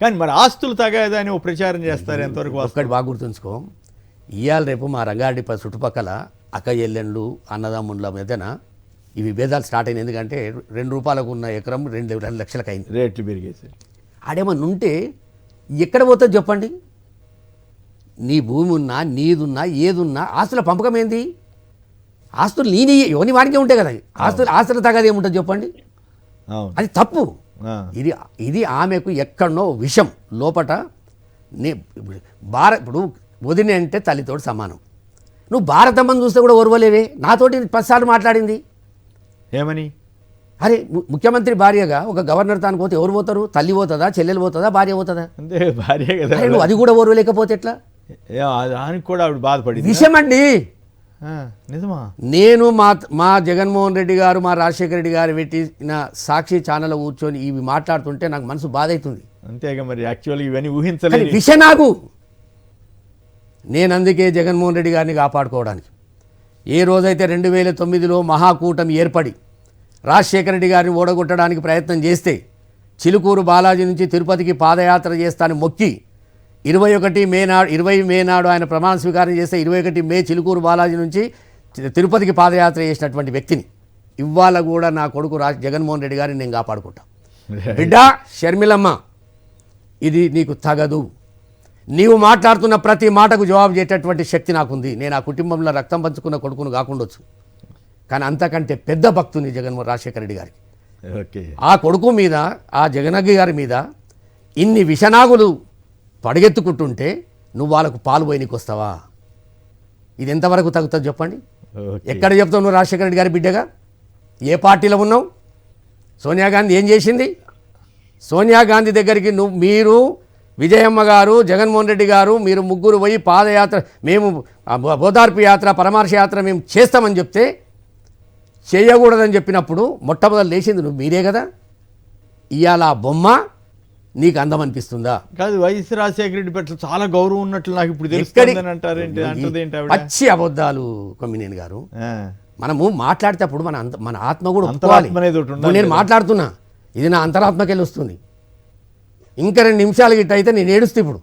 కానీ మరి ఆస్తులు తగాదని ఒక ప్రచారం చేస్తారు ఎంతవరకు ఒక్కటి బాగా గుర్తుంచుకో, ఇవాళ రేపు మా రంగారెడ్డి చుట్టుపక్కల అక్క చెల్లెళ్ళు అన్నదమ్ముల మధ్యన ఈ విభేదాలు స్టార్ట్ అయినాయి. ఎందుకంటే ₹2 ఉన్న ఎకరం 2 లక్షలకు అయింది, రేట్లు పెరిగేసి. ఆడేమన్నా ఉంటే ఎక్కడ పోతుంది చెప్పండి? నీ భూమి ఉన్నా నీదున్నా ఏదున్నా ఆస్తుల పంపకం ఏంది? ఆస్తులు నీని ఎవరి వాడికే ఉంటాయి కదా, ఆస్తులు తగ్గది ఏముంటుంది చెప్పండి? అది తప్పు. ఇది ఆమెకు ఎక్కడనో విషం లోపట. ఇప్పుడు వదిన అంటే తల్లితోటి సమానం. నువ్వు భారతమ్మని చూస్తే కూడా ఓర్వలేవే. నాతోటి 10 సార్లు మాట్లాడింది. ఏమని? అరే ముఖ్యమంత్రి భార్యగా ఒక గవర్నర్ తాను పోతే ఎవరు పోతారు? తల్లి పోతుందా, చెల్లెలు పోతుందా, భార్య పోతుందా? అంతే, భార్య కదా. నువ్వు అది కూడా ఓర్వలేకపోతే ఎట్లా? దానికి కూడా ఆవిడ బాధపడింది. విషయం అండి, నిజమా? నేను మా జగన్మోహన్ రెడ్డి గారు, మా రాజశేఖర రెడ్డి గారు పెట్టిన సాక్షి ఛానల్ కూర్చొని ఇవి మాట్లాడుతుంటే నాకు మనసు బాధ అవుతుంది. అంతేగా మరి. యాక్చువల్గా ఇవన్నీ ఊహించలేదు విషయం నాకు. నేను అందుకే జగన్మోహన్ రెడ్డి గారిని కాపాడుకోవడానికి ఏ రోజైతే 2009లో మహాకూటమి ఏర్పడి రాజశేఖర రెడ్డి గారిని ఓడగొట్టడానికి ప్రయత్నం చేస్తే చిలుకూరు బాలాజీ నుంచి తిరుపతికి పాదయాత్ర చేస్తానని మొక్కి 20 మే నాడు ఆయన ప్రమాణ స్వీకారం చేస్తే 21 మే చిలుకూరు బాలాజీ నుంచి తిరుపతికి పాదయాత్ర చేసినటువంటి వ్యక్తిని ఇవాళ కూడా నా కొడుకు జగన్మోహన్ రెడ్డి గారిని నేను కాపాడుకుంటా. బిడ్డ షర్మిలమ్మ, ఇది నీకు తగదు. నీవు మాట్లాడుతున్న ప్రతి మాటకు జవాబు చేసేటటువంటి శక్తి నాకుంది. నేను ఆ కుటుంబంలో రక్తం పంచుకున్న కొడుకును కాకుండొచ్చు, కానీ అంతకంటే పెద్ద భక్తుని రాజశేఖర రెడ్డి గారికి. ఆ కొడుకు మీద, ఆ జగనగ్గి గారి మీద ఇన్ని విషనాగులు పడిగెత్తుకుంటుంటే నువ్వు వాళ్ళకు పాలు పోయినకి వస్తావా? ఇది ఎంతవరకు తగ్గుతుంది చెప్పండి? ఎక్కడ చెప్తావు నువ్వు రాజశేఖర రెడ్డి గారి బిడ్డగా? ఏ పార్టీలో ఉన్నావు? సోనియా గాంధీ ఏం చేసింది? సోనియా గాంధీ దగ్గరికి మీరు విజయమ్మ గారు, జగన్మోహన్ రెడ్డి గారు, మీరు ముగ్గురు పోయి పాదయాత్ర, మేము ఓదార్పు యాత్ర, పరామర్శ యాత్ర మేము చేస్తామని చెప్తే చేయకూడదని చెప్పినప్పుడు మొట్టమొదటి లేచింది మీరే కదా. ఇవాళ ఆ బొమ్మ నీకు అందం అనిపిస్తుందా? కాదు, వైఎస్ రాజశేఖర రెడ్డి పట్ల చాలా గౌరవం ఉన్నట్లు నాకు ఇప్పుడు తెలుస్తుందని అంటారేంటి? పచ్చి అబద్ధాలు కొమ్మినేని గారు. మనము మాట్లాడేటప్పుడు మన ఆత్మ కూడా ఒప్పుకోవాలి. నేను మాట్లాడుతున్నా, ఇది నా అంతరాత్మకెళ్ళి వస్తుంది. ఇంకా 2 నిమిషాలు గిట్ట అయితే నేను ఏడుస్తూ. ఇప్పుడు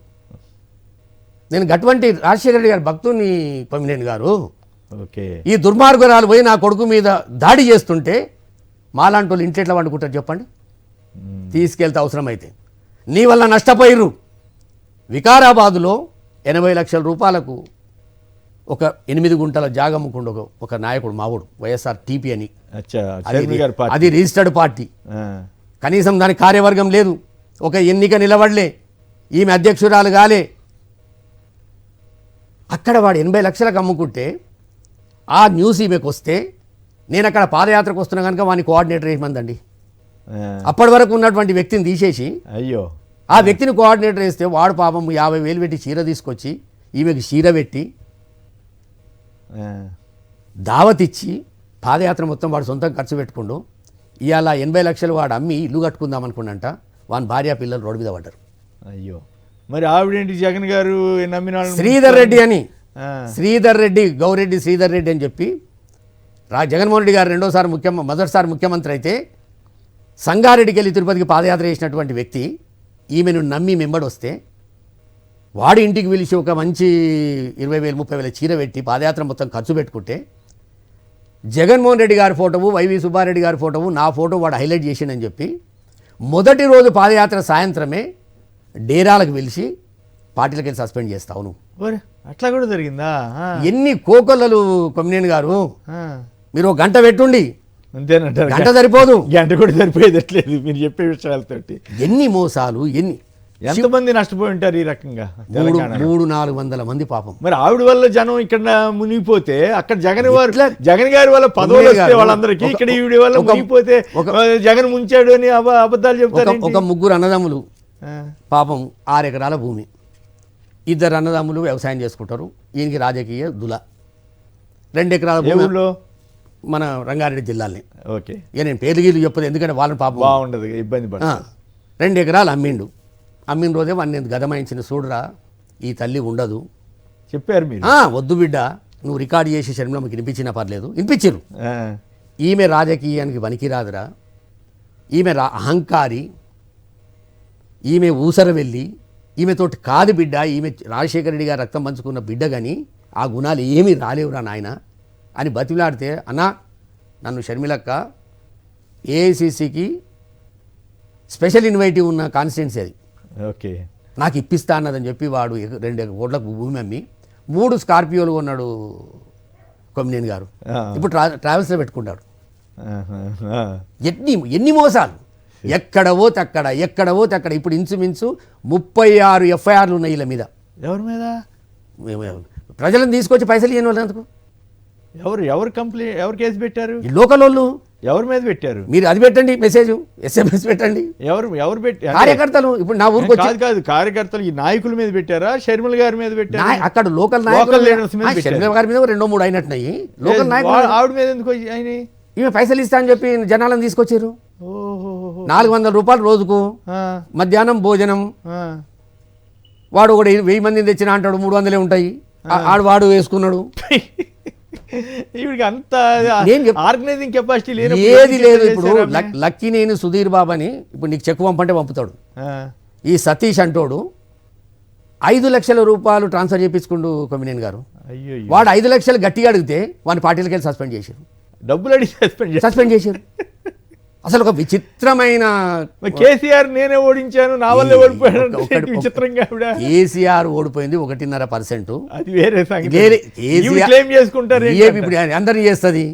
నేను గటువంటి రాజశేఖర రెడ్డి గారి భక్తుని కొమ్మినేని గారు. ఈ దుర్మార్గురాలు పోయి నా కొడుకు మీద దాడి చేస్తుంటే మాలాంటి వాళ్ళు ఇంట్లో ఎట్లా వండుకుంటారు చెప్పండి? తీసుకెళ్తే అవసరమైతే నీ వల్ల నష్టపోయిర్రు. వికారాబాదులో 80 లక్షల రూపాయలకు ఒక 8 గుంటల జాగమ్ముకుండు ఒక నాయకుడు మావుడు, వైఎస్ఆర్ టీపీ అని. అది రిజిస్టర్డ్ పార్టీ. కనీసం దాని కార్యవర్గం లేదు, ఒక ఎన్నిక నిలబడలే, ఈమె అధ్యక్షురాలు కాలే. అక్కడ వాడు 80 లక్షలకు అమ్ముకుంటే ఆ న్యూస్ ఈమెకు వస్తే నేను అక్కడ పాదయాత్రకు వస్తున్నా కనుక వాడిని కోఆర్డినేటర్ వేయమందండి. అప్పటి వరకు ఉన్నటువంటి వ్యక్తిని తీసేసి ఆ వ్యక్తిని కోఆర్డినేటర్ వేస్తే వాడు పాపం 50,000 పెట్టి చీర తీసుకొచ్చి ఈమెకు చీర పెట్టి దావత్ ఇచ్చి పాదయాత్ర మొత్తం వాడు సొంతం ఖర్చు పెట్టుకుండు. ఇవాళ 80 లక్షలు వాడు అమ్మి ఇల్లు కట్టుకుందాం అనుకున్నంట. వాని భార్య పిల్లలు రోడ్డు మీద పడ్డారు. అయ్యో, మరి ఆవిడేంటి జగన్ గారు నమ్మిన శ్రీధర్ రెడ్డి అని, శ్రీధర్ రెడ్డి, గౌరెడ్డి శ్రీధర్ రెడ్డి అని చెప్పి జగన్మోహన్ రెడ్డి గారు మొదటిసారి ముఖ్యమంత్రి అయితే సంగారెడ్డికి వెళ్ళి తిరుపతికి పాదయాత్ర చేసినటువంటి వ్యక్తి ఈమెను నమ్మి మెంబడి వస్తే వాడి ఇంటికి పిలిచి ఒక మంచి 20,000 30,000 చీర పెట్టి పాదయాత్ర మొత్తం ఖర్చు పెట్టుకుంటే జగన్మోహన్ రెడ్డి గారి ఫోటోవు, వైవి సుబ్బారెడ్డి గారి ఫోటోవు, నా ఫోటో వాడు హైలైట్ చేసిండని చెప్పి మొదటి రోజు పాదయాత్ర సాయంత్రమే డేరాలకు పిలిచి పార్టీలకు వెళ్ళి సస్పెండ్ చేస్తావు నువ్వు. అట్లా కూడా జరిగిందా? ఎన్ని కోకొల్లలు కొమ్మినేని గారు. మీరు 1 గంట పెట్టుండి, అంతేనంటారు? గంట సరిపోదు, గంట కూడా సరిపోయేదట్లేదు మీరు చెప్పే విషయాలతోటి. ఎన్ని మోసాలు, ఎంతమంది నష్టపోయి ఉంటారు ఈ రకంగా? 300-400 మంది పాపం. మరి ఆవిడ వల్ల జనం ఇక్కడ మునిగిపోతే అక్కడ జగన్ గారి వల్ల పదవులు వస్తే వాళ్ళందరికీ, ఇక్కడ ఈవిడ వల్ల మునిగిపోతే జగన్ ముంచాడు అని అబద్ధాలు చెప్తారు. ఒక 3 అన్నదమ్ములు పాపం 6 ఎకరాల భూమి, 2 అన్నదమ్ములు వ్యవసాయం చేసుకుంటారు. ఈయనకి రాజకీయ దుల. 2 ఎకరాల భూమిలో మన రంగారెడ్డి జిల్లాని. ఓకే, ఇక నేను పేర్లు గీలు చెప్పదు ఎందుకంటే వాళ్ళని పాపం బాగుండదు, ఇబ్బంది పడ. 2 ఎకరాలు అమ్మిన రోజే వాడిని నేను గదమాయించిన, చూడరా ఈ తల్లి ఉండదు చెప్పారు మీరు. వద్దు బిడ్డ, నువ్వు రికార్డు చేసి షర్మిలమ్మకి వినిపించినా పర్లేదు, వినిపించరు. ఈమె రాజకీయానికి పనికిరాదురా, ఈమె అహంకారి, ఈమె ఊసర వెళ్ళి ఈమెతోటి కాదు బిడ్డ, ఈమె రాజశేఖర రెడ్డి గారు రక్తం పంచుకున్న బిడ్డ కానీ ఆ గుణాలు ఏమీ రాలేవురా నాయన అని బతిలాడితే, అన్నా నన్ను షర్మిలక్క ఏఐసిసికి స్పెషల్ ఇన్వైటివ్ ఉన్న కాన్స్టిట్యున్సీ అది, ఓకే, నాకు ఇప్పిస్తా అన్నదని చెప్పి వాడు 2 కోట్లకు భూమి అమ్మి 3 స్కార్పియోలు కొన్నాడు కొమ్మినేని గారు. ఇప్పుడు ట్రావెల్స్లో పెట్టుకుంటాడు. ఎన్ని మోసాలు, ఎక్కడ పోతే అక్కడ ఇప్పుడు ఇంచుమించు 36 ఎఫ్ఐఆర్లు ఉన్నాయి వీళ్ళ మీద. ఎవరి మీద? ప్రజలను తీసుకొచ్చి పైసలు ఇవ్వని వాళ్ళందుకు. ఎవరు కంప్లైంట్, ఎవరు కేసు పెట్టారు? ఈ లోకల్ వాళ్ళు. ఎవరి మీద పెట్టారు? మీరు అది పెట్టండి, మెసేజ్ SMS పెట్టండి. ఎవరు పెట్టారు? కార్యకర్తలు. ఇప్పుడు నా ఊరికి కాదు కార్యకర్తలు ఈ నాయకుల మీద పెట్టారా, షర్మిల గారి మీద పెట్టారా? అక్కడ లోకల్ లీడర్స్ మీద. షర్మిల గారి మీద 2-3 అయినట్టున్నాయి. లోకల్ నాయకులు. ఆవిడ మీద ఎందుకు ఆయన? ఈమె పైసలు ఇస్తా అని చెప్పి జనాలను తీసుకొచ్చారు. 400 రూపాయలు రోజుకు, మధ్యాహ్నం భోజనం. వాడు ఒకటి 1000 మందిని తెచ్చిన అంటాడు, 300 ఉంటాయి. వాడు వేసుకున్నాడు. ఈవిడికి అంత ఆర్గనైజింగ్ కెపాసిటీ ఏది లేదు. ఇప్పుడు లక్కీ నేను సుధీర్ బాబు అని ఇప్పుడు నీకు చెక్ పంపంటే పంపుతాడు. ఈ సతీష్ అంటోడు 5 లక్షల రూపాయలు ట్రాన్స్ఫర్ చేయించుకుంటూ కొమ్మినేని గారు. వాడు 5 లక్షలు గట్టిగా అడిగితే వాడిని పార్టీలకి వెళ్ళి సస్పెండ్ చేశారు. డబ్బులు అడిగి సస్పెండ్ చేశారు. అసలు ఒక విచిత్రమైన కేసీఆర్ నేనే ఓడించాను, నా వల్లే ఓడిపోయాడు. విచిత్రంగా కేసీఆర్ ఓడిపోయింది 1.5%. అది వేరే సంగతి. ఇప్పుడు అందరినీ చేస్తుంది.